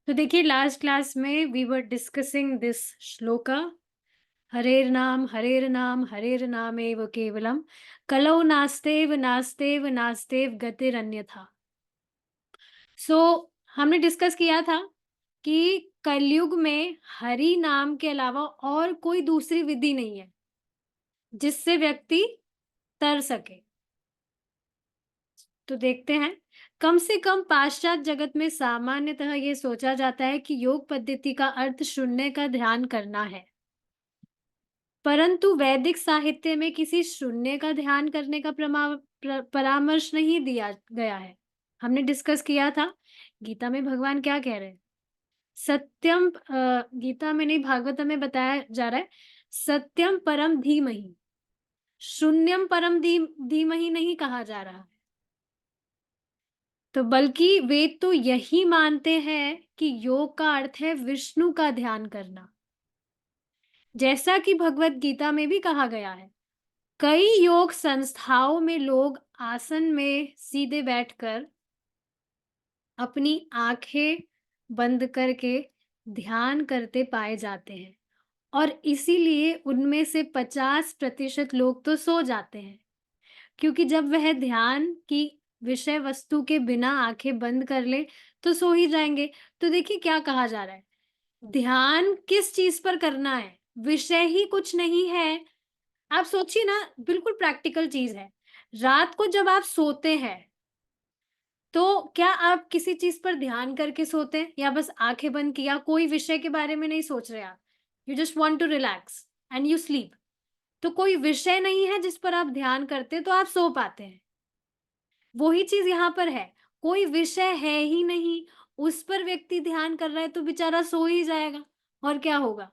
तो देखिए last class में we were discussing this shloka हरेर नाम हरेर नामेव केवलम कलौ नास्तेव नास्तेव नास्तेव गतिरन्यथा। सो हमने डिस्कस किया था कि कलयुग में हरि नाम के अलावा और कोई दूसरी विधि नहीं है जिससे व्यक्ति तर सके। तो देखते हैं, कम से कम पाश्चात्य जगत में सामान्यतः ये सोचा जाता है कि योग पद्धति का अर्थ शून्य का ध्यान करना है, परंतु वैदिक साहित्य में किसी शून्य का ध्यान करने का परामर्श नहीं दिया गया है। हमने डिस्कस किया था गीता में भगवान क्या कह रहे हैं। सत्यम गीता में नहीं, भागवत में बताया जा रहा है, सत्यम परम धीमहि, शून्यम परम धीमहि नहीं कहा जा रहा है। तो बल्कि वेद तो यही मानते हैं कि योग का अर्थ है विष्णु का ध्यान करना, जैसा कि भगवत गीता में भी कहा गया है। कई योग संस्थाओं में लोग आसन में सीधे बैठकर अपनी आंखें बंद करके ध्यान करते पाए जाते हैं, और इसीलिए उनमें से 50% लोग तो सो जाते हैं, क्योंकि जब वह ध्यान की विषय वस्तु के बिना आंखें बंद कर ले तो सो ही जाएंगे। तो देखिए क्या कहा जा रहा है, ध्यान किस चीज पर करना है, विषय ही कुछ नहीं है। आप सोचिए ना, बिल्कुल प्रैक्टिकल चीज है। रात को जब आप सोते हैं तो क्या आप किसी चीज पर ध्यान करके सोते हैं या बस आंखें बंद किया, कोई विषय के बारे में नहीं सोच रहे आप, you just want to relax and you sleep. तो कोई विषय नहीं है जिस पर आप ध्यान करते हैं तो आप सो पाते हैं। वही चीज यहाँ पर है, कोई विषय है ही नहीं, उस पर व्यक्ति ध्यान कर रहा है तो बेचारा सो ही जाएगा, और क्या होगा।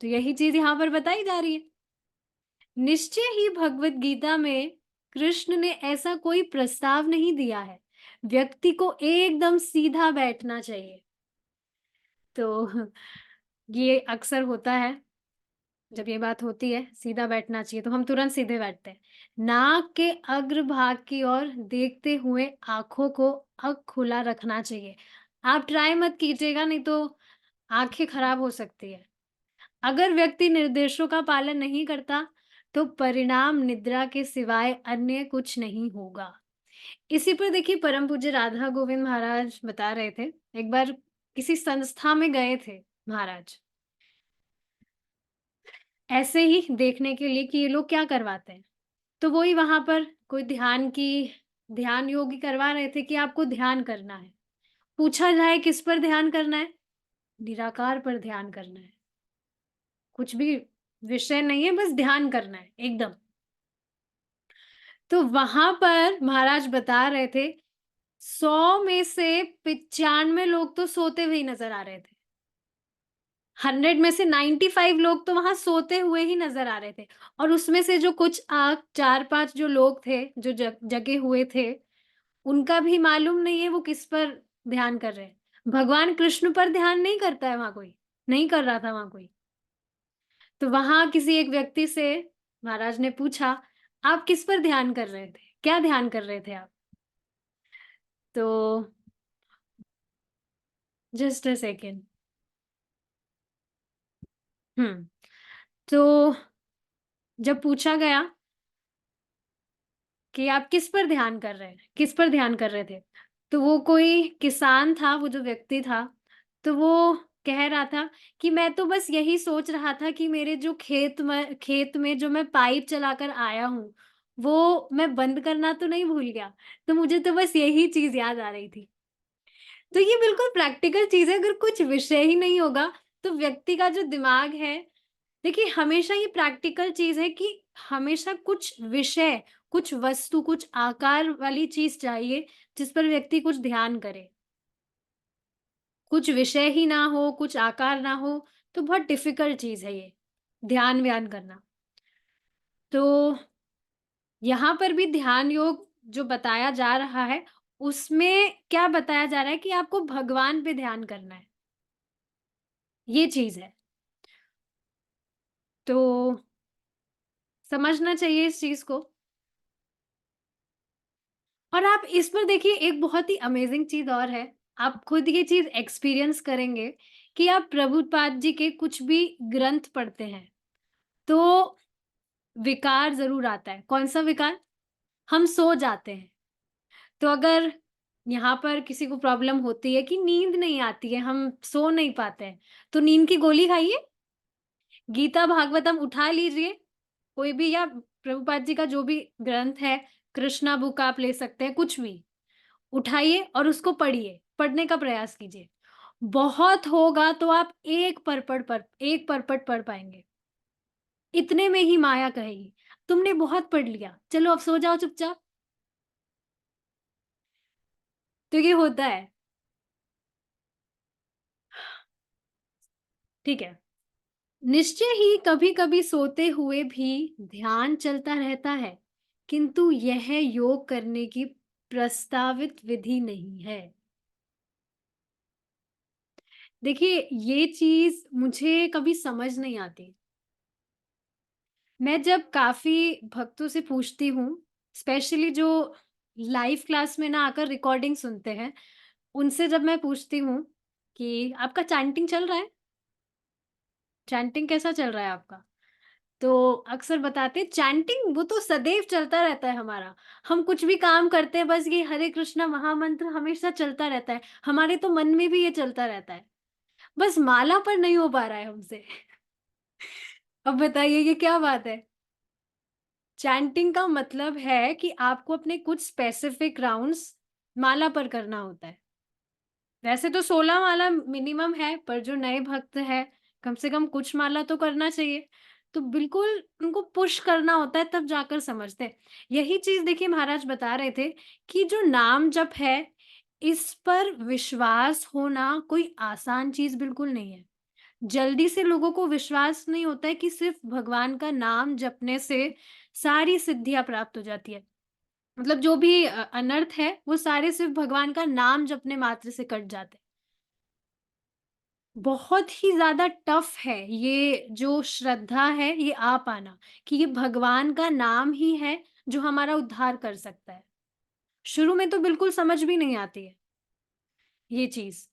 तो यही चीज यहाँ पर बताई जा रही है। निश्चय ही भगवत गीता में कृष्ण ने ऐसा कोई प्रस्ताव नहीं दिया है, व्यक्ति को एकदम सीधा बैठना चाहिए। तो ये अक्सर होता है, जब ये बात होती है सीधा बैठना चाहिए तो हम तुरंत सीधे बैठते हैं। नाक के अग्रभाग की ओर देखते हुए आंखों को खुला रखना चाहिए। आप ट्राई मत कीजिएगा, नहीं तो आंखें खराब हो सकती है। अगर व्यक्ति निर्देशों का पालन नहीं करता तो परिणाम निद्रा के सिवाय अन्य कुछ नहीं होगा। इसी पर देखिए परम पूज्य राधा गोविंद महाराज बता रहे थे। एक बार किसी संस्था में गए थे महाराज, ऐसे ही देखने के लिए कि ये लोग क्या करवाते हैं। तो वही वहां पर कोई ध्यान योगी करवा रहे थे कि आपको ध्यान करना है। पूछा जाए किस पर ध्यान करना है, निराकार पर ध्यान करना है, कुछ भी विषय नहीं है, बस ध्यान करना है एकदम। तो वहां पर महाराज बता रहे थे 100 में से 95 लोग तो सोते हुए ही नजर आ रहे थे। 100 में से 95 लोग तो वहां सोते हुए ही नजर आ रहे थे, और उसमें से जो कुछ 4-5 जो लोग थे जो जगे हुए थे, उनका भी मालूम नहीं है वो किस पर ध्यान कर रहे हैं। भगवान कृष्ण पर ध्यान नहीं करता है वहां कोई, नहीं कर रहा था वहां कोई। तो वहां किसी एक व्यक्ति से महाराज ने पूछा, आप किस पर ध्यान कर रहे थे, क्या ध्यान कर रहे थे आप। तो जस्ट अ सेकेंड। हम्म। तो जब पूछा गया कि आप किस पर ध्यान कर रहे हैं, किस पर ध्यान कर रहे थे, तो वो कोई किसान था, वो जो व्यक्ति था, तो वो कह रहा था कि मैं तो बस यही सोच रहा था कि मेरे जो खेत में जो मैं पाइप चलाकर आया हूँ वो मैं बंद करना तो नहीं भूल गया, तो मुझे तो बस यही चीज याद आ रही थी। तो ये बिल्कुल प्रैक्टिकल चीज है, अगर कुछ विषय ही नहीं होगा तो व्यक्ति का जो दिमाग है, देखिए हमेशा ये प्रैक्टिकल चीज है कि हमेशा कुछ विषय, कुछ वस्तु, कुछ आकार वाली चीज चाहिए जिस पर व्यक्ति कुछ ध्यान करे। कुछ विषय ही ना हो, कुछ आकार ना हो, तो बहुत डिफिकल्ट चीज है ये ध्यान व्यान करना। तो यहाँ पर भी ध्यान योग जो बताया जा रहा है, उसमें क्या बताया जा रहा है कि आपको भगवान पे ध्यान करना है, ये चीज है। तो समझना चाहिए इस चीज को। और आप इस पर देखिए एक बहुत ही अमेजिंग चीज और है, आप खुद ये चीज़ एक्सपीरियंस करेंगे कि आप प्रभुपाद जी के कुछ भी ग्रंथ पढ़ते हैं, तो विकार ज़रूर आता है। कौन-सा विकार? हम सो जाते हैं। तो अगर यहाँ पर किसी को प्रॉब्लम होती है कि नींद नहीं आती है, हम सो नहीं पाते हैं, तो नींद की गोली खाइए, गीता भागवतम उठा लीजिए, कोई भी या प्रभुपाद जी का जो भी ग्रंथ है, कृष्णा बुक आप ले सकते हैं, कुछ भी। उठाइए और उसको पढ़िए, पढ़ने का प्रयास कीजिए। बहुत होगा तो आप 1 परपट पढ़ पाएँगे। इतने में ही माया कहेगी, तुमने बहुत पढ़ लिया, चलो अब सो जाओ चुपचाप। तो ये होता है, ठीक है। निश्चय ही कभी-कभी सोते हुए भी ध्यान चलता रहता है, किंतु यह योग करने की प्रस्तावित विधि नहीं है। देखिए, ये चीज़ मुझे कभी समझ नहीं आती। मैं जब काफ़ी भक्तों से पूछती हूँ, स्पेशली जो लाइव क्लास में ना आकर रिकॉर्डिंग सुनते हैं, उनसे जब मैं पूछती हूँ कि आपका चैंटिंग चल रहा है? चैंटिंग कैसा चल रहा है आपका? तो अक्सर बताते हैं चैंटिंग वो तो सदैव चलता रहता है हमारा। हम कुछ भी काम करते हैं बस ये हरे कृष्णा महामंत्र हमेशा चलता रहता है। हमारे तो मन में भी ये चलता रहता है। बस माला पर नहीं हो पा रहा है हमसे। अब बताइए ये क्या बात है? चैंटिंग का मतलब है कि आपको अपने कुछ स्पेसिफिक राउंड्स माला पर करना होता है। वैसे तो 16 माला मिनिमम है, पर जो नए भक्त हैं, कम से कम कुछ माला तो करना चाहिए। तो बिल्कुल उनको पुश करना होता है तब जाकर समझते हैं। यही चीज़ देखिए महाराज बता रहे थे कि जो नाम जप है, इस पर विश्वास होना कोई आसान चीज़ बिल्कुल नहीं है। जल्दी से लोगों को विश्वास नहीं होता है कि सिर्फ़ भगवान का नाम जपने से सारी सिद्धियाँ प्राप्त हो जाती है। मतलब जो भी अनर्थ है, वो सारे सिर्फ़ भगवान का नाम जपने मात्र से कट जाते हैं। बहुत ही ज़्यादा टफ है ये जो श्रद्धा है ये आ पाना कि ये भगवान का नाम ही है जो हमारा उद्धार कर सकता है। शुरू में तो बिल्कुल समझ भी नहीं आती है ये चीज़।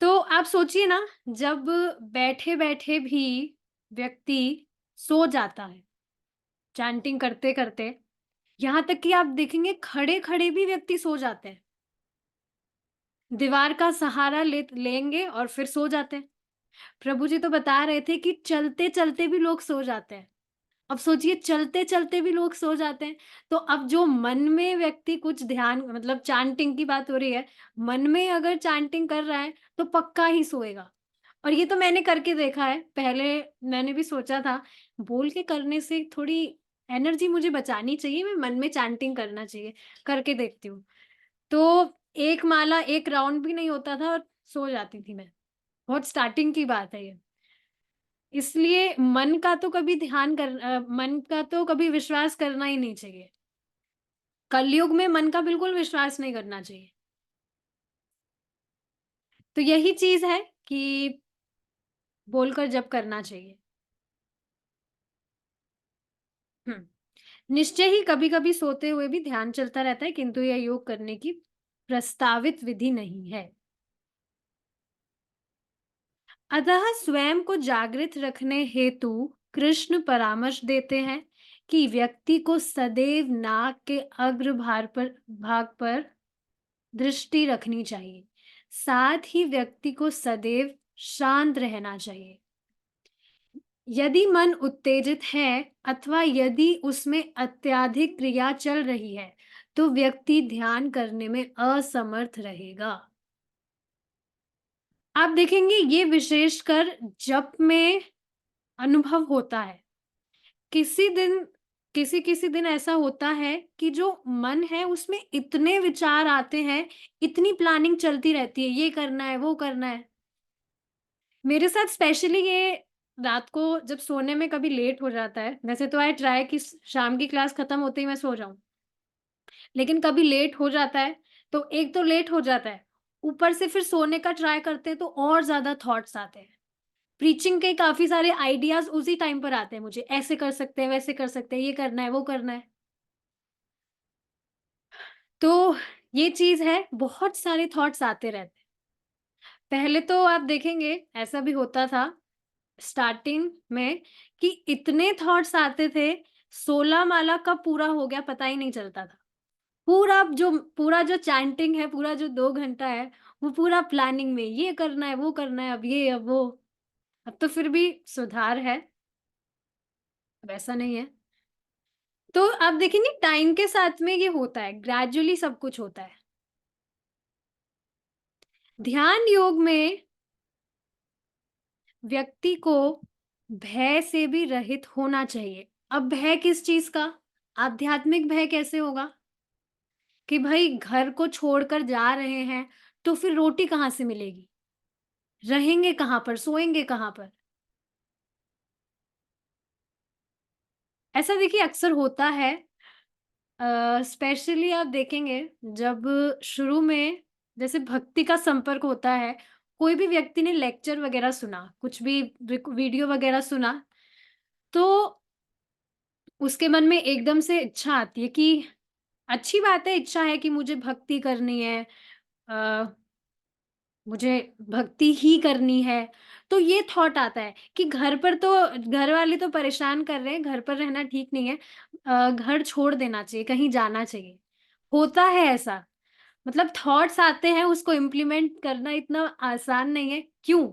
तो आप सोचिए ना जब बैठे-बैठे भी व्यक्ति सो जाता है, चैंटिंग करते-करते, यहाँ तक कि आप देखेंगे खड़े-खड़े भी व्यक्ति सो जाते हैं। दीवार का सहारा लेंगे और फिर सो जाते हैं। प्रभु जी तो बता रहे थे कि चलते-चलते भी लोग सो जाते हैं। अब सोचिए चलते-चलते भी लोग सो जाते हैं, तो अब जो मन में व्यक्ति कुछ ध्यान मतलब चैंटिंग की बात हो रही है, मन में अगर चैंटिंग कर रहा है, तो पक्का ही सोएगा। और ये तो मैंने करके देखा है, पहले मैंने भी सोचा था, बोल के करने से थोड़ी एनर्जी मुझे बचानी चाहिए, मैं मन में चैंटिंग करना चाहिए, करके देखती हूँ। तो 1 माला 1 राउंड भी नहीं होता था और सो जाती थी मैं। बहुत स्टार्टिंग की बात है ये। इसलिए मन का तो कभी विश्वास करना ही नहीं चाहिए। कलयुग में मन का बिल्कुल विश्वास नहीं करना चाहिए। तो यही चीज़ है कि बोलकर जप करना चाहिए। हुँ। निश्चय ही कभी-कभी सोते हुए भी ध्यान चलता रहता है, किंतु यह योग करने की प्रस्तावित विधि नहीं है। अतः स्वयं को जागृत रखने हेतु कृष्ण परामर्श देते हैं कि व्यक्ति को सदैव नाक के भाग पर दृष्टि रखनी चाहिए। साथ ही व्यक्ति को सदैव शांत रहना चाहिए। यदि मन उत्तेजित है अथवा यदि उसमें अत्यधिक क्रिया चल रही है, तो व्यक्ति ध्यान करने में असमर्थ रहेगा। आप देखेंगे ये विशेषकर जप में अनुभव होता है। किसी दिन किसी-किसी दिन ऐसा होता है कि जो मन है उसमें इतने विचार आते हैं, इतनी प्लानिंग चलती रहती है, ये करना है, वो करना है। मेरे साथ स्पेशली ये रात को जब सोने में कभी लेट हो जाता है, वैसे तो आई ट्राई कि शाम की क्लास खत्म होते ही मैं सो जाऊँ। लेकिन कभी लेट हो जाता है, तो एक तो लेट हो जाता है, ऊपर से फिर सोने का ट्राई करते हैं तो और ज़्यादा थॉट्स आते हैं। प्रीचिंग के काफ़ी सारे आइडियाज़ उसी टाइम पर आते हैं मुझे, ऐसे कर सकते हैं, वैसे कर सकते हैं, ये करना है, वो करना है। तो ये चीज़ है, बहुत सारे थॉट्स आते रहते हैं। पहले तो आप देखेंगे ऐसा भी होता था स्टार्टिंग में कि इतने थॉट्स आते थे, 16 माला कब पूरा हो गया पता ही नहीं चलता था। पूरा जो चैंटिंग है, पूरा जो 2 घंटा है, वो पूरा प्लानिंग में, ये करना है, वो करना है, अब ये, अब वो। अब तो फिर भी सुधार है, वैसा नहीं है। तो आप देखेंगे टाइम के साथ में ये होता है, ग्रेजुअली सब कुछ होता है। ध्यान योग में व्यक्ति को भय से भी रहित होना चाहिए। अब भय किस चीज़ का? आध्यात्मिक भय कैसे होगा? कि भई घर को छोड़कर जा रहे हैं, तो फिर रोटी कहाँ से मिलेगी? रहेंगे कहाँ पर? सोएँगे कहाँ पर? ऐसा देखिए अक्सर होता है स्पेशली आप देखेंगे जब शुरू में जैसे भक्ति का संपर्क होता है, कोई भी व्यक्ति ने लेक्चर वगैरह सुना, कुछ भी वीडियो वगैरह सुना, तो उसके मन में एकदम से इच्छा आती है कि अच्छी बात है, इच्छा है कि मुझे भक्ति करनी है, अ, मुझे भक्ति ही करनी है। तो ये थॉट आता है कि घर वाले तो परेशान कर रहे हैं, घर पर रहना ठीक नहीं है, घर छोड़ देना चाहिए, कहीं जाना चाहिए। होता है ऐसा, मतलब थॉट्स आते हैं, उसको इम्प्लीमेंट करना इतना आसान नहीं है। क्यों?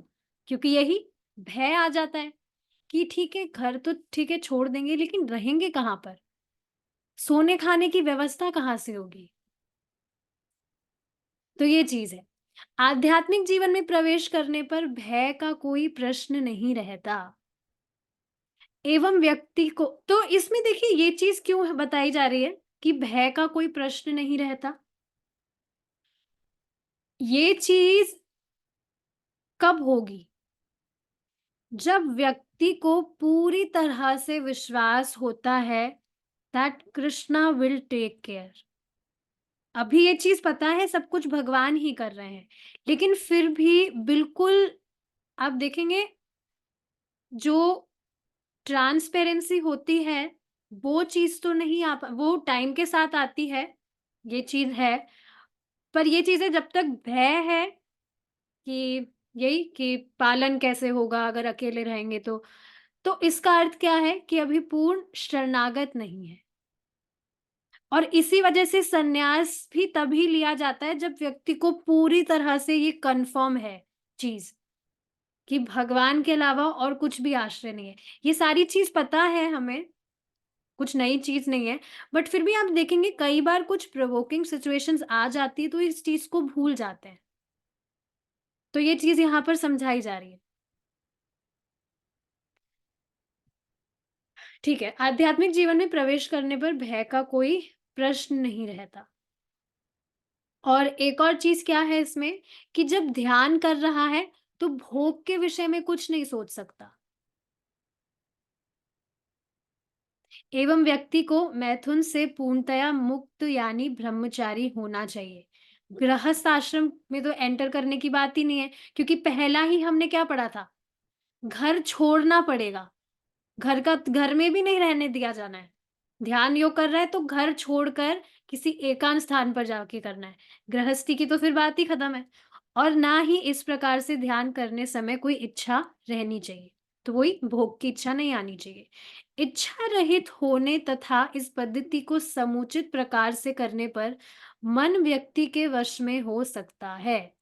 क्योंकि यही भय आ जाता है कि ठीक है, घर तो ठीक है छोड़ देंगे, लेकिन रहेंगे कहाँ पर? सोने-खाने की व्यवस्था कहाँ से होगी? तो ये चीज़ है। आध्यात्मिक जीवन में प्रवेश करने पर भय का कोई प्रश्न नहीं रहता एवं व्यक्ति को तो इसमें देखिए ये चीज़ क्यों बताई जा रही है कि भय का कोई प्रश्न नहीं रहता? ये चीज़ कब होगी? जब व्यक्ति को पूरी तरह से विश्वास होता है that Krishna will take care. अभी ये चीज़ पता है सब कुछ भगवान ही कर रहे हैं, लेकिन फिर भी बिल्कुल आप देखेंगे जो ट्रांसपेरेंसी होती है, वो चीज़ तो नहीं वो टाइम के साथ आती है, ये चीज़ है। पर ये चीज़ें जब तक भय है कि यही कि पालन कैसे होगा अगर अकेले रहेंगे तो इसका अर्थ क्या है कि अभी पूर्ण शरणागत नहीं है। और इसी वजह से संन्यास भी तभी लिया जाता है जब व्यक्ति को पूरी तरह से ये कन्फर्म है चीज़, कि भगवान के अलावा और कुछ भी आश्रय नहीं है। ये सारी चीज़ पता है हमें, कुछ नई चीज़ नहीं है, बट फिर भी आप देखेंगे कई बार कुछ प्रोवोकिंग सिचुएशंस आ जाती है तो इस चीज़ को भूल जाते हैं। तो ये चीज़ यहाँ पर समझाई जा रही है। ठीक है, आध्यात्मिक जीवन में प्रवेश करने पर भय का कोई प्रश्न नहीं रहता। और एक और चीज़ क्या है इसमें कि जब ध्यान कर रहा है, तो भोग के विषय में कुछ नहीं सोच सकता। एवं व्यक्ति को मैथुन से पूर्णतया मुक्त यानी ब्रह्मचारी होना चाहिए। गृहस्थ आश्रम में तो एंटर करने की बात ही नहीं है, क्योंकि पहला ही हमने क्या पढ़ा था? घर छोड़ना पड़ेगा। घर में भी नहीं रहने दिया जाना है। ध्यान योग कर रहा है तो घर छोड़कर किसी एकांत स्थान पर जाके करना है। गृहस्थी की तो फिर बात ही खत्म है। और ना ही इस प्रकार से ध्यान करने समय कोई इच्छा रहनी चाहिए। तो वही भोग की इच्छा नहीं आनी चाहिए। इच्छा रहित होने तथा इस पद्धति को समुचित प्रकार से करने पर मन व्यक्ति के वश में हो सकता है।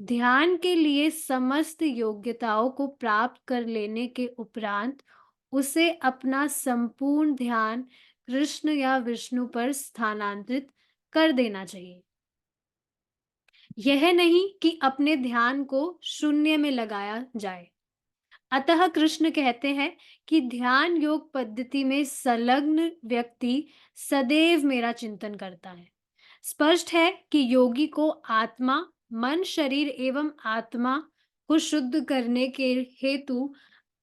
ध्यान के लिए समस्त योग्यताओं को प्राप्त कर लेने के उपरांत उसे अपना संपूर्ण ध्यान कृष्ण या विष्णु पर स्थानांतरित कर देना चाहिए। यह नहीं कि अपने ध्यान को शून्य में लगाया जाए। अतः कृष्ण कहते हैं कि ध्यान योग पद्धति में संलग्न व्यक्ति सदैव मेरा चिंतन करता है। स्पष्ट है कि योगी को आत्मा, मन, शरीर एवं आत्मा को शुद्ध करने के हेतु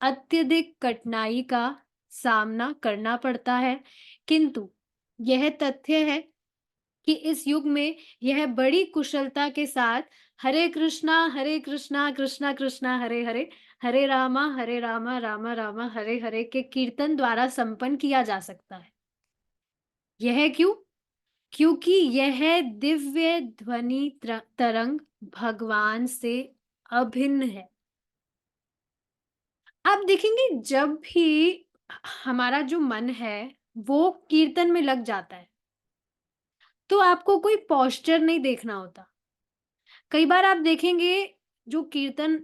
अत्यधिक कठिनाई का सामना करना पड़ता है, किंतु यह तथ्य है कि इस युग में यह बड़ी कुशलता के साथ हरे कृष्णा कृष्णा कृष्णा हरे हरे, हरे रामा रामा रामा हरे हरे के कीर्तन द्वारा संपन्न किया जा सकता है। यह क्यों? क्योंकि यह दिव्य ध्वनि तरंग भगवान से अभिन्न है। आप देखेंगे जब भी हमारा जो मन है वो कीर्तन में लग जाता है, तो आपको कोई पोस्चर नहीं देखना होता। कई बार आप देखेंगे जो कीर्तन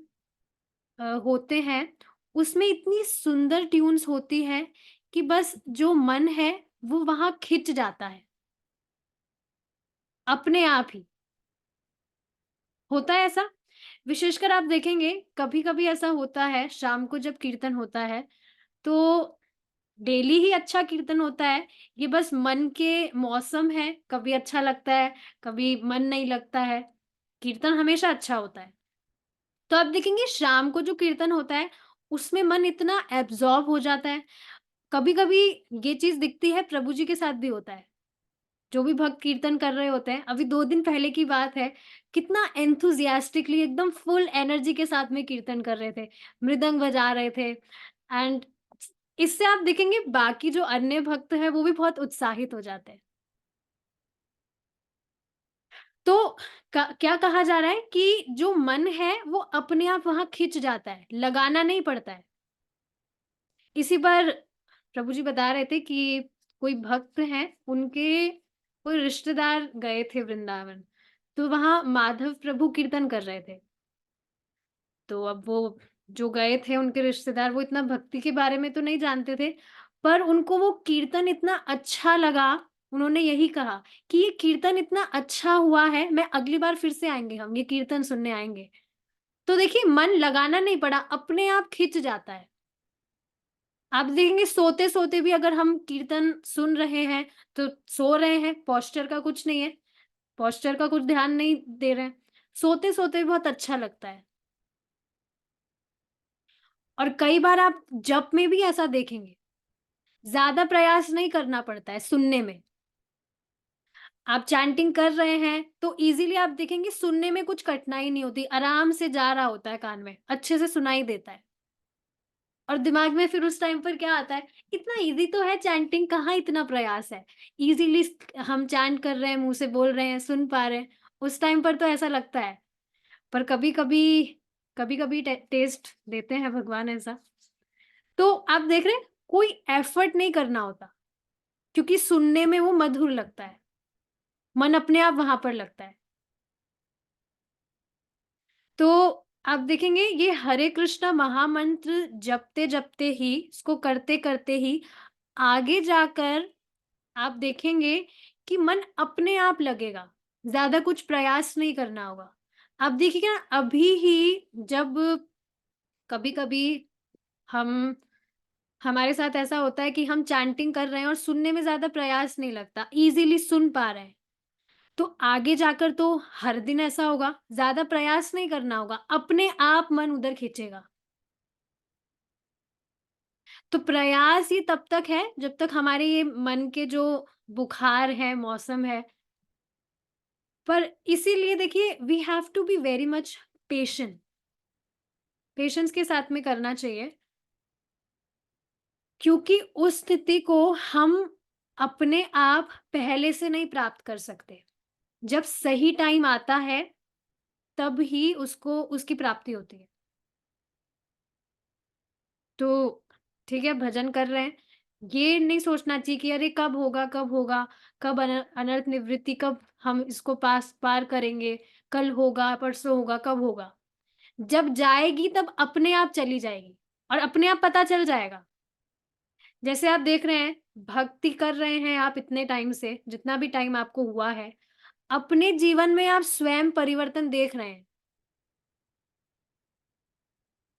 होते हैं, उसमें इतनी सुंदर ट्यून्स होती हैं कि बस जो मन है वो वहाँ खिंच जाता है, अपने आप ही। होता है ऐसा? विशेषकर आप देखेंगे कभी-कभी ऐसा होता है शाम को जब कीर्तन होता है, तो डेली ही अच्छा कीर्तन होता है, ये बस मन के मौसम है, कभी अच्छा लगता है, कभी मन नहीं लगता है। कीर्तन हमेशा अच्छा होता है। तो आप देखेंगे शाम को जो कीर्तन होता है, उसमें मन इतना एब्ज़ॉर्ब हो जाता है। कभी-कभी ये चीज़ दिखती है प्रभु जी के साथ भी होता है। जो भी भक्त कीर्तन कर रहे होते हैं, अभी 2 दिन पहले की बात है, कितना एंथुसियास्टिकली एकदम फुल एनर्जी के साथ में कीर्तन कर रहे थे, मृदंग बजा रहे थे एंड इससे आप देखेंगे बाकी जो अन्य भक्त हैं, वो भी बहुत उत्साहित हो जाते हैं। तो क क्या कहा जा रहा है कि जो मन है, वो अपने आप वहाँ खिंच जाता है, लगाना नहीं पड़ता है। इसी पर प्रभु जी बता रहे थे कि कोई भक्त हैं, उनके कोई रिश्तेदार गए थे वृंदावन, तो वहाँ माधव प्रभु कीर्तन कर रहे थे। तो अब वो जो गए थे उनके रिश्तेदार, वो इतना भक्ति के बारे में तो नहीं जानते थे, पर उनको वो कीर्तन इतना अच्छा लगा, उन्होंने यही कहा कि ये कीर्तन इतना अच्छा हुआ है, मैं अगली बार फिर से आएँगे हम, ये कीर्तन सुनने आएँगे। तो देखिए मन लगाना नहीं पड़ा, अपने आप खिंच जाता है। आप देखेंगे सोते-सोते भी अगर हम कीर्तन सुन रहे हैं, तो सो रहे हैं, पोस्चर का कुछ नहीं है, पोस्चर का कुछ ध्यान नहीं दे रहे हैं। सोते-सोते भी बहुत अच्छा लगता है और कई बार आप जप में भी ऐसा देखेंगे, ज़्यादा प्रयास नहीं करना पड़ता है सुनने में। आप चैंटिंग कर रहे हैं, तो ईज़िली आप देखेंगे सुनने में कुछ कठिनाई नहीं होती, आराम से जा रहा होता है कान में, अच्छे से सुनाई देता है। और दिमाग में फिर उस टाइम पर क्या आता है, इतना ईज़ी तो है चैंटिंग, कहाँ इतना प्रयास है। ईज़िली हम चैंट कर रहे हैं, मुँह से बोल रहे हैं, सुन पा रहे हैं, उस टाइम पर तो ऐसा लगता है। पर कभी-कभी टेस्ट देते हैं भगवान ऐसा। तो आप देख रहे हैं, कोई एफर्ट नहीं करना होता, क्योंकि सुनने में वो मधुर लगता है। मन अपने आप वहाँ पर लगता है। तो आप देखेंगे ये हरे कृष्णा महामंत्र जपते-जपते ही, इसको करते-करते ही आगे जाकर आप देखेंगे कि मन अपने आप लगेगा, ज़्यादा कुछ प्रयास नहीं करना होगा। आप देखिएगा अभी ही जब कभी-कभी हम हमारे साथ ऐसा होता है कि हम चैंटिंग कर रहे हैं और सुनने में ज़्यादा प्रयास नहीं लगता, ईज़िली सुन पा रहे हैं। तो आगे जाकर तो हर दिन ऐसा होगा, ज़्यादा प्रयास नहीं करना होगा, अपने आप मन उधर खींचेगा। तो प्रयास ही तब तक है जब तक हमारे ये मन के जो बुखार है, मौसम है, पर इसीलिए देखिए we have to be very much patient, patience के साथ में करना चाहिए क्योंकि उस स्थिति को हम अपने आप पहले से नहीं प्राप्त कर सकते। जब सही टाइम आता है, तब ही उसको उसकी प्राप्ति होती है। तो ठीक है, भजन कर रहे हैं, ये नहीं सोचना चाहिए कि अरे कब होगा, कब होगा? कब अनर्थ निवृत्ति कब हम इसको पार करेंगे? कल होगा, परसों होगा, कब होगा? जब जाएगी तब अपने आप चली जाएगी और अपने आप पता चल जाएगा। जैसे आप देख रहे हैं, भक्ति कर रहे हैं आप इतने टाइम से, जितना भी टाइम आपको हुआ है, अपने जीवन में आप स्वयं परिवर्तन देख रहे हैं।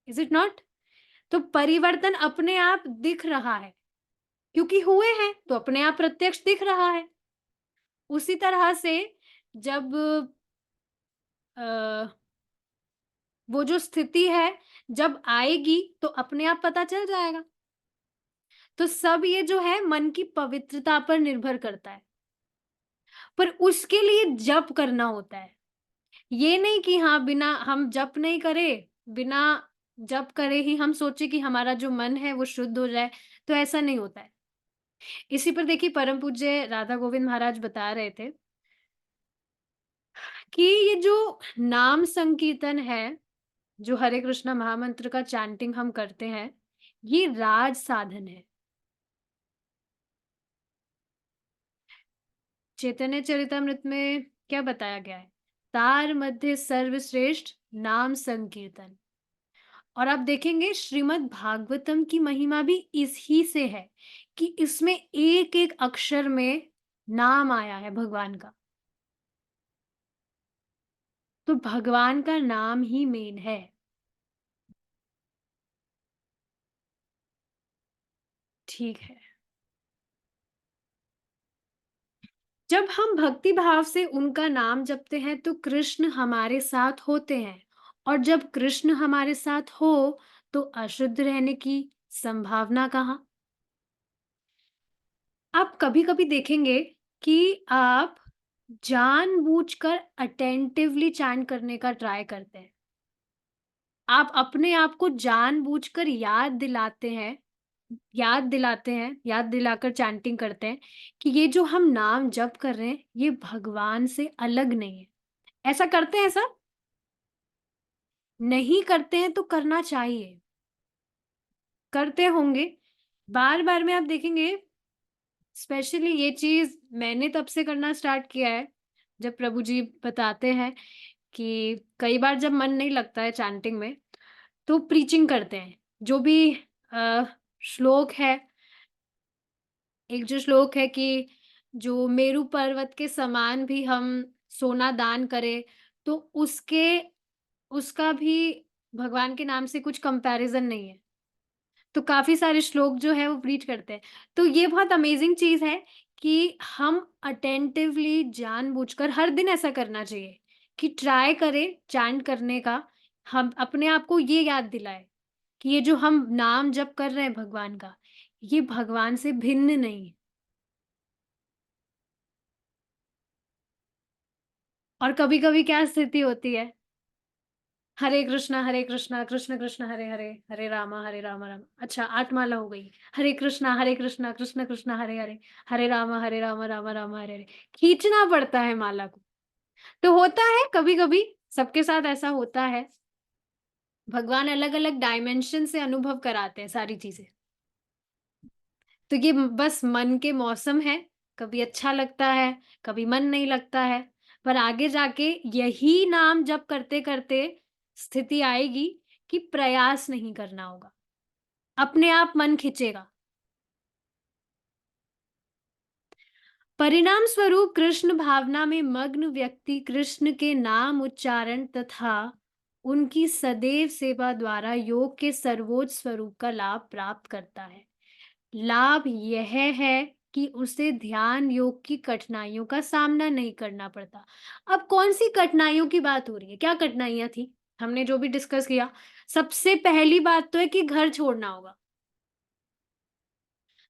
Is it not? तो परिवर्तन अपने आप दिख रहा है, क्योंकि हुए हैं, तो अपने आप प्रत्यक्ष दिख रहा है। उसी तरह से जब अ, वो जो स्थिति है, जब आएगी, तो अपने आप पता चल जाएगा। तो सब ये जो है मन की पवित्रता पर निर्भर करता है, पर उसके लिए जप करना होता है। ये नहीं कि हाँ, बिना हम जप नहीं करें, बिना जप करे ही हम सोचे कि हमारा जो मन है वो शुद्ध हो जाए, तो ऐसा नहीं होता है। इसी पर देखिए परम पूज्य राधा गोविंद महाराज बता रहे थे कि ये जो नाम संकीर्तन है, जो हरे कृष्णा महामंत्र का चैंटिंग हम करते हैं, ये राज साधन है। चैतन्य चरितामृत में क्या बताया गया है? तार मध्य सर्वश्रेष्ठ नाम संकीर्तन। और आप देखेंगे श्रीमद् भागवतम की महिमा भी इसी से है कि इसमें एक-एक अक्षर में नाम आया है भगवान का। तो भगवान का नाम ही मेन है। ठीक है। जब हम भक्ति भाव से उनका नाम जपते हैं तो कृष्ण हमारे साथ होते हैं और जब कृष्ण हमारे साथ हो तो अशुद्ध रहने की संभावना कहाँ? आप कभी-कभी देखेंगे कि आप जानबूझकर अटेंटिवली चैंट करने का ट्राई करते हैं। आप अपने आप को जानबूझकर याद दिलाकर चैंटिंग करते हैं कि ये जो हम नाम जप कर रहे हैं, ये भगवान से अलग नहीं है। ऐसा करते हैं ऐसा? नहीं करते हैं तो करना चाहिए। करते होंगे। बार-बार में आप देखेंगे स्पेशली ये चीज़ मैंने तब से करना स्टार्ट किया है, जब प्रभु जी बताते हैं कि कई बार जब मन नहीं लगता है चैंटिंग में, तो प्रीचिंग करते हैं। जो भी अ, श्लोक है, एक जो श्लोक है कि जो मेरु पर्वत के समान भी हम सोना दान करें, तो उसका भी भगवान के नाम से कुछ कंपैरिज़न नहीं है। तो काफ़ी सारे श्लोक जो है वो प्रीच करते हैं। तो ये बहुत अमेज़िंग चीज़ है कि हम अटेंटिवली जानबूझकर हर दिन ऐसा करना चाहिए कि ट्राई करें चैंट करने का। हम अपने आप को ये याद दिलाएँ कि ये जो हम नाम जप कर रहे हैं भगवान का, ये भगवान से भिन्न नहीं है। और कभी-कभी क्या स्थिति होती है, हरे कृष्णा, कृष्ण कृष्ण हरे हरे, हरे रामा राम अच्छा 8 माला हो गई। हरे कृष्णा, कृष्ण कृष्ण हरे हरे, हरे रामा रामा राम हरे हरे। खींचना पड़ता है माला को। तो होता है कभी-कभी, सबके साथ ऐसा होता है। भगवान अलग-अलग डायमेंशन से अनुभव कराते हैं सारी चीज़ें। तो ये बस मन के मौसम है, कभी अच्छा लगता है, कभी मन नहीं लगता है, पर आगे जाके यही नाम जप करते-करते स्थिति आएगी कि प्रयास नहीं करना होगा, अपने आप मन खिंचेगा। परिणाम स्वरूप कृष्ण भावना में मग्न व्यक्ति कृष्ण के नाम उच्चारण तथा उनकी सदैव सेवा द्वारा योग के सर्वोच्च स्वरूप का लाभ प्राप्त करता है। लाभ यह है कि उसे ध्यान योग की कठिनाइयों का सामना नहीं करना पड़ता। अब कौन-सी कठिनाइयों की बात हो रही है? क्या कठिनाइयाँ थी? हमने जो भी डिस्कस किया, सबसे पहली बात तो है कि घर छोड़ना होगा।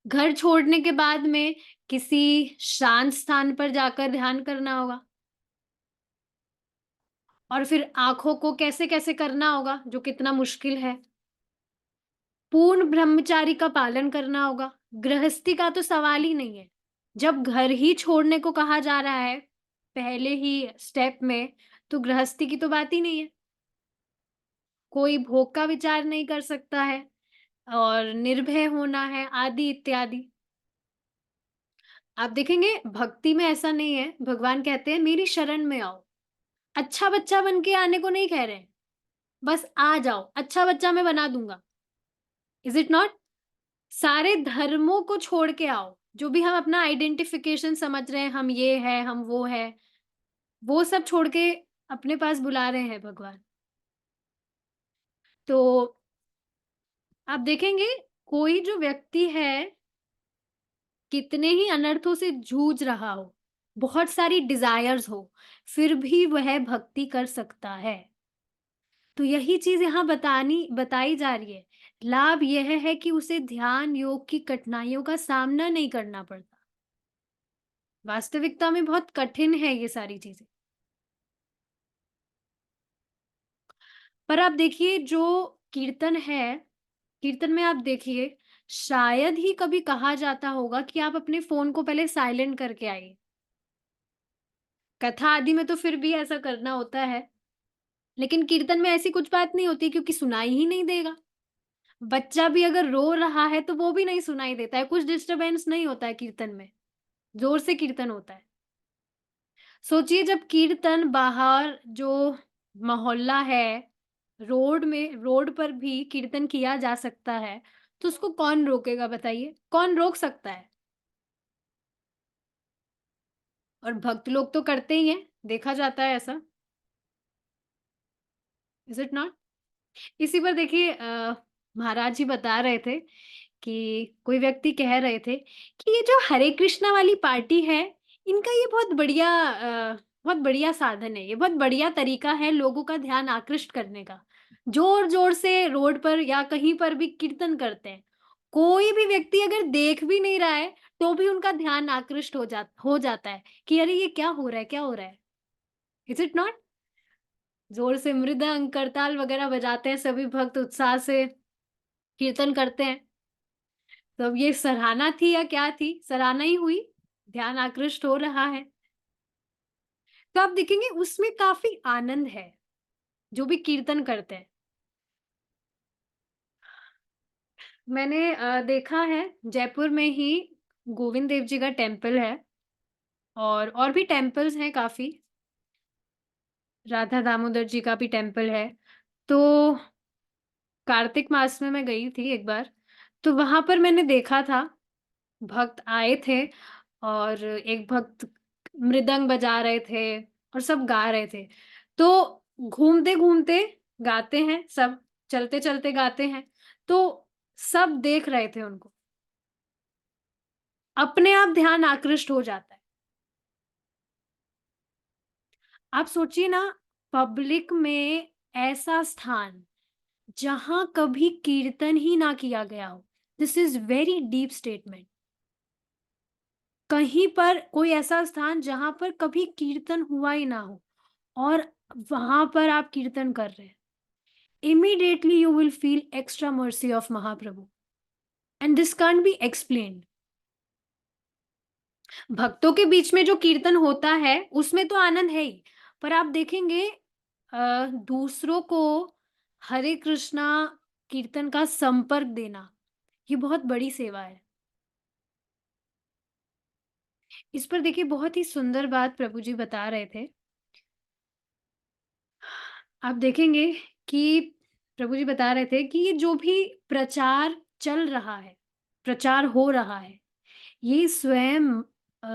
घर छोड़ने के बाद में किसी शांत स्थान पर जाकर ध्यान करना होगा और फिर आँखों को कैसे-कैसे करना होगा, जो कितना मुश्किल है। पूर्ण ब्रह्मचारी का पालन करना होगा। गृहस्थी का तो सवाल ही नहीं है। जब घर ही छोड़ने को कहा जा रहा है, पहले ही स्टेप में, तो गृहस्थी की तो बात ही नहीं है। कोई भोग का विचार नहीं कर सकता है और निर्भय होना है, आदि इत्यादि। आप देखेंगे भक्ति में ऐसा नहीं है, भगवान कहते हैं मेरी शरण में आओ। अच्छा बच्चा बन के आने को नहीं कह रहे हैं, बस आ जाओ, अच्छा बच्चा मैं बना दूँगा। Is it not? सारे धर्मों को छोड़ के आओ, जो भी हम अपना आइडेंटिफ़िकेशन समझ रहे हैं, हम ये हैं, हम वो हैं, वो सब छोड़ के अपने पास बुला रहे हैं भगवान। तो आप देखेंगे कोई जो व्यक्ति है, कितने ही अनर्थों से जूझ रहा हो, बहुत सारी डिज़ायर्स हो, फिर भी वह भक्ति कर सकता है। तो यही चीज़ यहाँ बताई जा रही है। लाभ यह है कि उसे ध्यान योग की कठिनाइयों का सामना नहीं करना पड़ता। वास्तविकता में बहुत कठिन है ये सारी चीज़ें। पर आप देखिए जो कीर्तन है, कीर्तन में आप देखिए शायद ही कभी कहा जाता होगा कि आप अपने फ़ोन को पहले साइलेंट करके आइए। कथा आदि में तो फिर भी ऐसा करना होता है, लेकिन कीर्तन में ऐसी कुछ बात नहीं होती क्योंकि सुनाई ही नहीं देगा। बच्चा भी अगर रो रहा है तो वो भी नहीं सुनाई देता है, कुछ डिस्टर्बेंस नहीं होता है कीर्तन में, ज़ोर से कीर्तन होता है। सोचिए जब कीर्तन बाहर जो मोहल्ला है, रोड पर भी कीर्तन किया जा सकता है, तो उसको कौन रोकेगा बताइए? कौन रोक सकता है? और भक्त लोग तो करते ही हैं, देखा जाता है ऐसा, इज़ इट नॉट? इसी पर देखिए महाराज जी बता रहे थे कि कोई व्यक्ति कह रहे थे कि ये जो हरे कृष्णा वाली पार्टी है, इनका ये बहुत बढ़िया साधन है, ये बहुत बढ़िया तरीका है लोगों का ध्यान आकृष्ट करने का। ज़ोर-ज़ोर से रोड पर या कहीं पर भी कीर्तन करते हैं। कोई भी व्यक्ति अगर देख भी नहीं रहा है, तो भी उनका ध्यान आकृष्ट हो जाता है कि अरे ये क्या हो रहा है, क्या हो रहा है? Is it not? ज़ोर से मृदंग, करताल वगैरह बजाते हैं, सभी भक्त उत्साह से कीर्तन करते हैं। तो अब ये सराहना थी या क्या थी? सराहना ही हुई, ध्यान आकृष्ट हो रहा है। तो आप देखेंगे उसमें काफ़ी आनंद है, जो भी कीर्तन करते हैं। मैंने देखा है जयपुर में ही गोविंद देव जी का टेम्पल है और भी टेम्पल्स हैं काफ़ी, राधा दामोदर जी का भी टेम्पल है। तो कार्तिक मास में मैं गई थी एक बार, तो वहाँ पर मैंने देखा था भक्त आए थे और एक भक्त मृदंग बजा रहे थे और सब गा रहे थे। तो घूमते-घूमते गाते हैं सब, चलते-चलते गाते हैं, तो सब देख रहे थे उनको। अपने आप ध्यान आकृष्ट हो जाता है। आप सोचिए ना पब्लिक में ऐसा स्थान, जहाँ कभी कीर्तन ही ना किया गया हो। This is very deep statement. कहीं पर कोई ऐसा स्थान जहाँ पर कभी कीर्तन हुआ ही ना हो और वहाँ पर आप कीर्तन कर रहे हैं। Immediately you will feel extra mercy of Mahaprabhu and this can't be explained. भक्तों के बीच में जो कीर्तन होता है, उसमें तो आनंद है ही, पर आप देखेंगे दूसरों को हरे कृष्णा कीर्तन का संपर्क देना, ये बहुत बड़ी सेवा है। इस पर देखिए बहुत ही सुंदर बात प्रभु जी बता रहे थे। आप देखेंगे कि प्रभु जी बता रहे थे कि ये जो भी प्रचार चल रहा है, प्रचार हो रहा है, ये स्वयं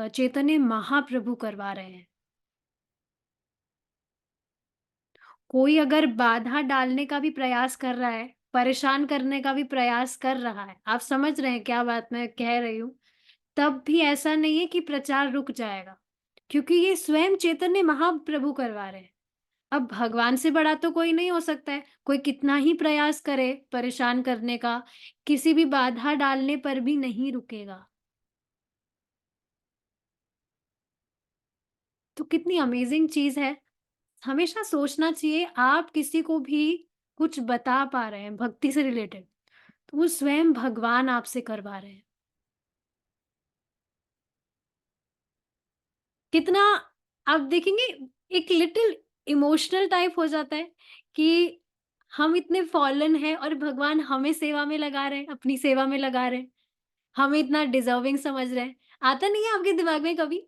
चैतन्य महाप्रभु करवा रहे हैं। कोई अगर बाधा डालने का भी प्रयास कर रहा है, परेशान करने का भी प्रयास कर रहा है, आप समझ रहे हैं क्या बात मैं कह रही हूँ? तब भी ऐसा नहीं है कि प्रचार रुक जाएगा, क्योंकि ये स्वयं चैतन्य महाप्रभु करवा रहे हैं। अब भगवान से बड़ा तो कोई नहीं हो सकता है, कोई कितना ही प्रयास करे परेशान करने का, किसी भी बाधा डालने पर भी नहीं रुकेगा। तो कितनी अमेज़िंग चीज़ है। हमेशा सोचना चाहिए आप किसी को भी कुछ बता पा रहे हैं भक्ति से रिलेटेड, तो वो स्वयं भगवान आपसे करवा रहे हैं। कितना आप देखेंगे एक लिटिल इमोशनल टाइप हो जाता है कि हम इतने फॉलन हैं और भगवान हमें सेवा में लगा रहे हैं, अपनी सेवा में लगा रहे हैं। हमें इतना डिज़र्विंग समझ रहे हैं। आता नहीं है आपके दिमाग में कभी?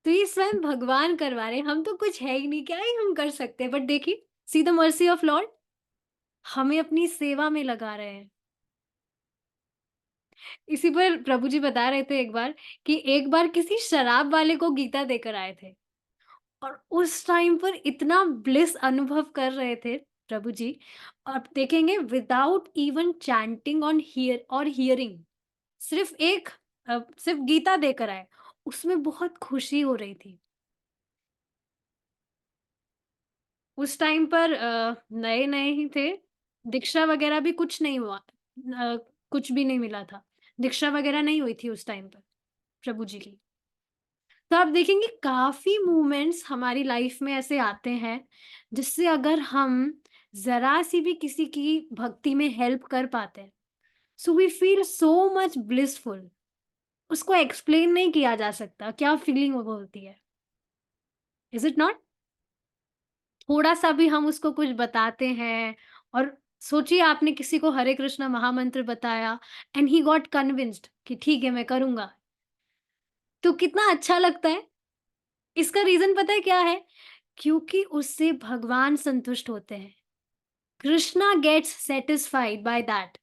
तो ये स्वयं भगवान करवा रहे हैं, हम तो कुछ है ही नहीं, क्या ही हम कर सकते हैं? बट देखिए, see the mercy of Lord, हमें अपनी सेवा में लगा रहे हैं। इसी पर प्रभु जी बता रहे थे एक बार कि एक बार किसी शराब वाले को गीता देकर आए थे और उस टाइम पर इतना ब्लिस अनुभव कर रहे थे प्रभु जी। आप देखेंगे without even chanting on hearing, सिर्फ सिर्फ गीता देकर आए, उसमें बहुत खुशी हो रही थी। उस टाइम पर नए-नए ही थे, दीक्षा वगैरह भी कुछ नहीं हुआ, कुछ भी नहीं मिला था। दीक्षा वगैरह नहीं हुई थी उस टाइम पर प्रभु जी की। तो आप देखेंगे काफ़ी मोमेंट्स हमारी लाइफ में ऐसे आते हैं, जिससे अगर हम ज़रा-सी भी किसी की भक्ति में हेल्प कर पाते हैं, so we feel so much blissful. उसको एक्सप्लेन नहीं किया जा सकता, क्या फीलिंग वो होती है। Is it not? थोड़ा-सा भी हम उसको कुछ बताते हैं और सोचिए आपने किसी को हरे कृष्णा महामंत्र बताया एंड ही गॉट कन्विंस्ड कि ठीक है मैं करूँगा, तो कितना अच्छा लगता है। इसका रीज़न पता है क्या है? क्योंकि उससे भगवान संतुष्ट होते हैं। Krishna gets satisfied by that.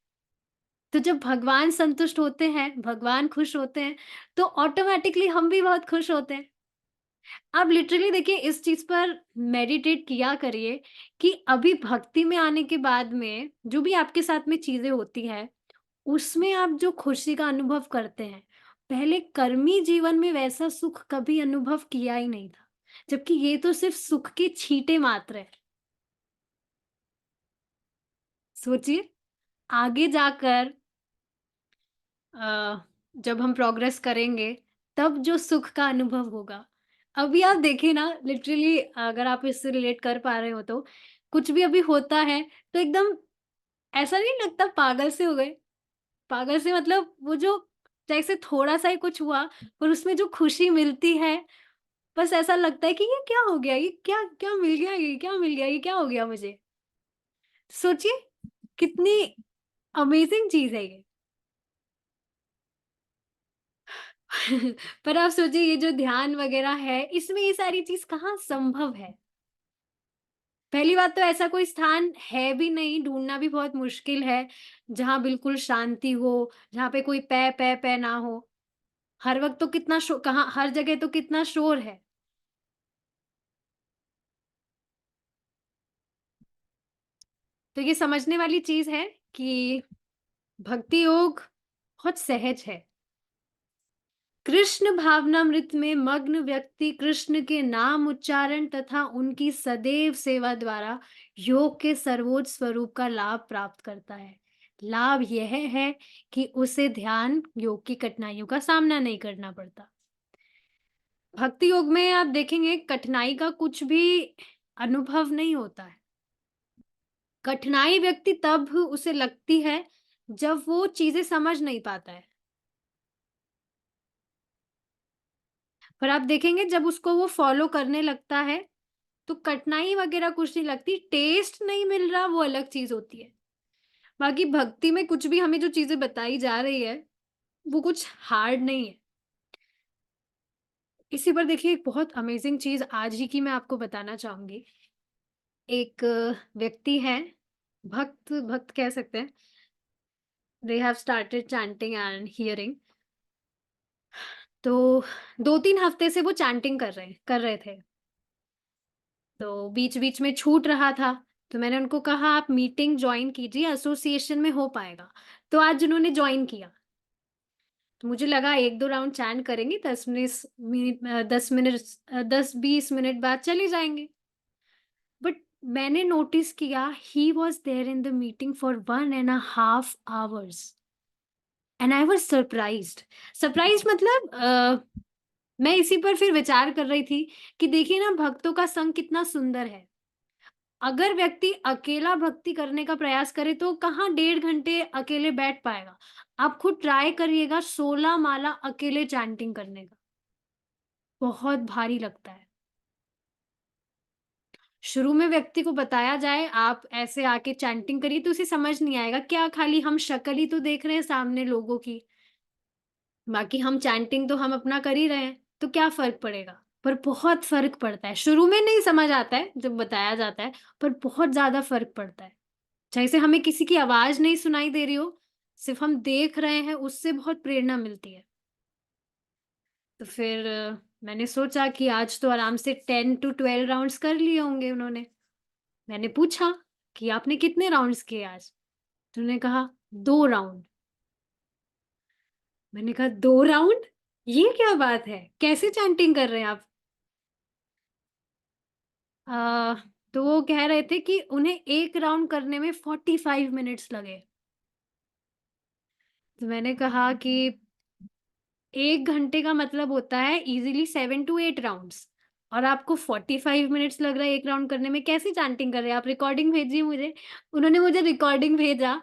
तो जब भगवान संतुष्ट होते हैं, भगवान खुश होते हैं, तो ऑटोमैटिकली हम भी बहुत खुश होते हैं। आप लिटरली देखिए इस चीज़ पर मेडिटेट किया करिए कि अभी भक्ति में आने के बाद में जो भी आपके साथ में चीज़ें होती हैं, उसमें आप जो खुशी का अनुभव करते हैं, पहले कर्मी जीवन में वैसा सुख कभी अनुभव किया ही नहीं था। जबकि ये तो सिर्फ़ सुख के छींटे मात्र हैं। सोचिए, आगे जाकर अ, जब हम प्रोग्रेस करेंगे, तब जो सुख का अनुभव होगा। अभी आप देखिए ना लिटरली अगर आप इससे रिलेट कर पा रहे हो तो, कुछ भी अभी होता है, तो एकदम ऐसा नहीं लगता पागल से हो गए। पागल से मतलब वो जो जैसे थोड़ा-सा ही कुछ हुआ और उसमें जो खुशी मिलती है, बस ऐसा लगता है कि ये क्या हो गया? ये क्या क्या मिल गया ये? क्या मिल गया? ये क्या हो गया मुझे? सोचिए, कितनी अमेज़िंग चीज़ है ये। पर आप सोचिए ये जो ध्यान वगैरह है, इसमें ये सारी चीज़ कहाँ संभव है? पहली बात तो ऐसा कोई स्थान है भी नहीं, ढूँढना भी बहुत मुश्किल है, जहाँ बिल्कुल शांति हो, जहाँ पे कोई पे, पे, पे ना हो। हर वक़्त तो कितना शो कहाँ हर जगह तो कितना शोर है। तो ये समझने वाली चीज़ है कि भक्ति योग बहुत सहज है। कृष्ण भावनामृत में मग्न व्यक्ति कृष्ण के नाम उच्चारण तथा उनकी सदैव सेवा द्वारा योग के सर्वोच्च स्वरूप का लाभ प्राप्त करता है। लाभ यह है कि उसे ध्यान योग की कठिनाइयों का सामना नहीं करना पड़ता। भक्ति योग में आप देखेंगे कठिनाई का कुछ भी अनुभव नहीं होता है। कठिनाई व्यक्ति तब उसे लगती है जब वो चीजें समझ नहीं पाता है। पर आप देखेंगे जब उसको वो फॉलो करने लगता है तो कठिनाई वगैरह कुछ नहीं लगती, टेस्ट नहीं मिल रहा वो अलग चीज़ होती है। बाकी भक्ति में कुछ भी हमें जो चीज़ें बताई जा रही है, वो कुछ हार्ड नहीं है। इसी पर देखिए एक बहुत अमेज़िंग चीज़ आज ही की मैं आपको बताना चाहूँगी। एक व्यक्ति हैं, भक्त भक्त कह सकते हैं, they have started chanting and hearing. तो 2-3 हफ्ते से वो चैंटिंग कर रहे थे। तो बीच-बीच में छूट रहा था, तो मैंने उनको कहा आप मीटिंग जॉइन कीजिए, एसोसिएशन में हो पाएगा। तो आज उन्होंने जॉइन किया। तो मुझे लगा 1-2 राउंड चैंट करेंगे, 10-20 मिनट बाद चले जाएँगे। बट मैंने नोटिस किया he was there in the meeting for 1 and a half hours and I was surprised. Surprised मतलब मैं इसी पर फिर विचार कर रही थी कि देखिए ना भक्तों का संग कितना सुंदर है। अगर व्यक्ति अकेला भक्ति करने का प्रयास करे तो कहाँ 1.5 घंटे अकेले बैठ पाएगा। आप खुद ट्राई करिएगा 16 माला अकेले चैंटिंग करने का, बहुत भारी लगता है। शुरू में व्यक्ति को बताया जाए आप ऐसे आके चैंटिंग करिए तो उसे समझ नहीं आएगा, क्या खाली हम शक्ल ही तो देख रहे हैं सामने लोगों की, बाकी हम चैंटिंग तो हम अपना कर ही रहे हैं, तो क्या फ़र्क पड़ेगा? पर बहुत फ़र्क पड़ता है, शुरू में नहीं समझ आता है जब बताया जाता है, पर बहुत ज़्यादा फ़र्क पड़ता है। जैसे हमें किसी की आवाज़ नहीं सुनाई दे रही हो, सिर्फ़ हम देख रहे हैं, उससे बहुत प्रेरणा मिलती है। तो फिर मैंने सोचा कि आज तो आराम से 10 टू 12 राउंड्स कर लिए होंगे उन्होंने। मैंने पूछा कि आपने कितने राउंड्स किए आज? तो उन्होंने कहा 2 राउंड। मैंने कहा 2 राउंड? ये क्या बात है? कैसे चैंटिंग कर रहे हैं आप? अ, तो वो कह रहे थे कि उन्हें 1 राउंड करने में 45 मिनट्स लगे। तो मैंने कहा कि 1 घंटे का मतलब होता है ईज़िली 7 टू 8 राउंड्स और आपको 45 मिनट्स लग रहा है 1 राउंड करने में, कैसे चैंटिंग कर रहे हैं आप? रिकॉर्डिंग भेजिए मुझे। उन्होंने मुझे रिकॉर्डिंग भेजा,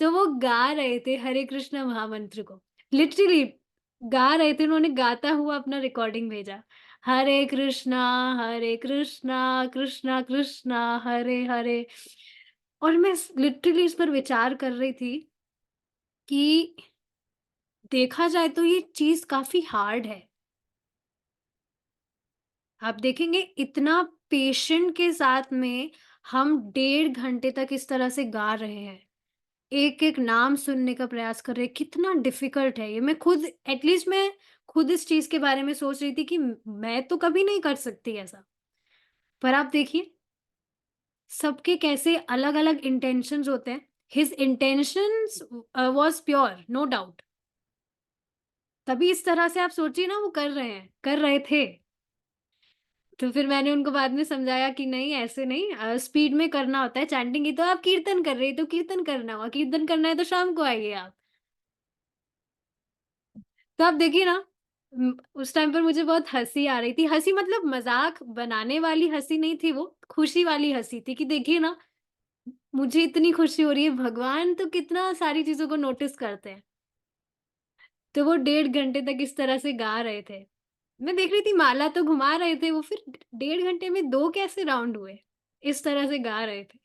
तो वो गा रहे थे हरे कृष्ण महामंत्र को। लिटरली गा रहे थे, उन्होंने गाता हुआ अपना रिकॉर्डिंग भेजा। हरे कृष्णा, कृष्णा कृष्णा, हरे हरे। और मैं लिटरली इस पर विचार कर रही थी कि देखा जाए तो ये चीज़ काफ़ी हार्ड है। आप देखेंगे इतना पेशेंट के साथ में हम 1.5 घंटे तक इस तरह से गा रहे हैं। एक-एक नाम सुनने का प्रयास कर रहे हैं, कितना डिफ़िकल्ट है ये। मैं खुद एटलीस्ट मैं खुद इस चीज़ के बारे में सोच रही थी कि मैं तो कभी नहीं कर सकती ऐसा। पर आप देखिए, सबके कैसे अलग-अलग इंटेंशंस होते हैं। His intentions was pure, no doubt. तभी इस तरह से आप सोचिए ना वो कर रहे थे। तो फिर मैंने उनको बाद में समझाया कि नहीं ऐसे नहीं, स्पीड में करना होता है चैंटिंग। ही तो आप कीर्तन कर रही, तो कीर्तन करना हुआ, कीर्तन करना है तो शाम को आइए आप। तो आप देखिए ना, उस टाइम पर मुझे बहुत हँसी आ रही थी। हँसी मतलब मज़ाक बनाने वाली हँसी नहीं थी वो, खुशी वाली हँसी थी कि देखिए ना, मुझे इतनी खुशी हो रही है, भगवान तो कितना सारी चीज़ों को नोटिस करते हैं। तो वो 1.5 घंटे तक इस तरह से गा रहे थे। मैं देख रही थी माला तो घुमा रहे थे वो, फिर 1.5 घंटे में 2 कैसे राउंड हुए? इस तरह से गा रहे थे।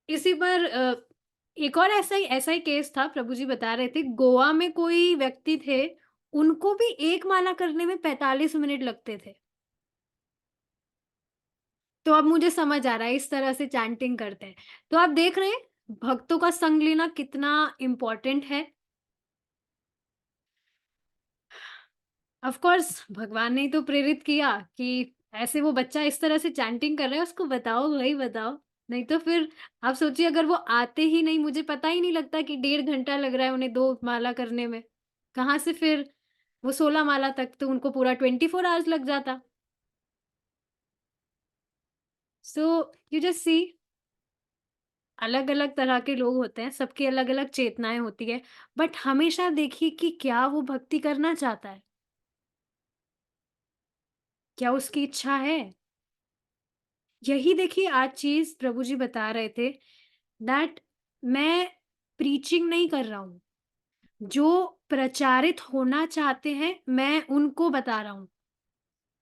इसी पर एक और ऐसा ही केस था, प्रभु जी बता रहे थे, गोवा में कोई व्यक्ति थे, उनको भी 1 माला करने में 45 मिनट लगते थे। तो अब मुझे समझ आ रहा है इस तरह से चैंटिंग करते हैं। तो आप देख रहे हैं, भक्तों का संग लेना कितना इम्पोर्टेंट है। ऑफ़ कोर्स भगवान ने ही तो प्रेरित किया कि ऐसे वो बच्चा इस तरह से चैंटिंग कर रहा है, उसको बताओ भई बताओ। नहीं तो फिर आप सोचिए, अगर वो आते ही नहीं, मुझे पता ही नहीं लगता कि 1.5 घंटा लग रहा है उन्हें 2 माला करने में। कहाँ से फिर वो 16 माला तक, तो उनको पूरा 24 आवर्स लग जाता। सो यू जस्ट सी, अलग-अलग तरह के लोग होते हैं, सबकी अलग-अलग चेतनाएँ होती है। बट हमेशा देखिए कि क्या वो भक्ति करना चाहता है? क्या उसकी इच्छा है? यही देखिए आज चीज़ प्रभु जी बता रहे थे दैट मैं प्रीचिंग नहीं कर रहा हूँ। जो प्रचारित होना चाहते हैं, मैं उनको बता रहा हूँ।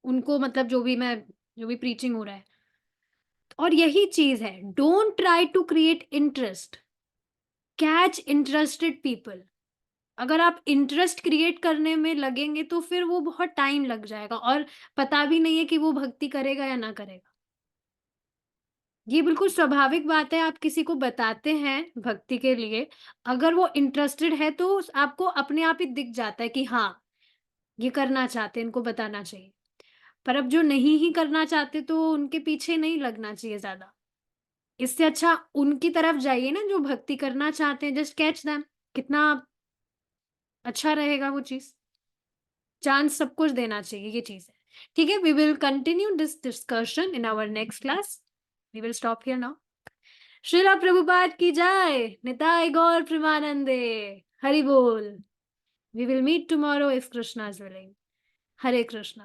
उनको मतलब जो भी प्रीचिंग हो रहा है। और यही चीज़ है, don't try to create interest, catch interested people. अगर आप इंटरेस्ट क्रिएट करने में लगेंगे तो फिर वो बहुत टाइम लग जाएगा और पता भी नहीं है कि वो भक्ति करेगा या ना करेगा। ये बिल्कुल स्वाभाविक बात है, आप किसी को बताते हैं भक्ति के लिए, अगर वो इंटरेस्टेड है तो आपको अपने आप ही दिख जाता है कि हाँ, ये करना चाहते हैं, इनको बताना चाहिए। पर अब जो नहीं ही करना चाहते तो उनके पीछे नहीं लगना चाहिए ज़्यादा। इससे अच्छा उनकी तरफ जाइए ना जो भक्ति करना चाहते हैं, जस्ट कैच देम। कितना अच्छा रहेगा वो चीज़। चांस सब कुछ देना चाहिए, ये चीज़ है। ठीक है, we will continue this discussion in our next class. We will stop here now. Shrila Prabhupada की जय, निताय गौर प्रेमानंदे, हरि बोल। We will meet tomorrow if Krishna is willing. Hare Krishna.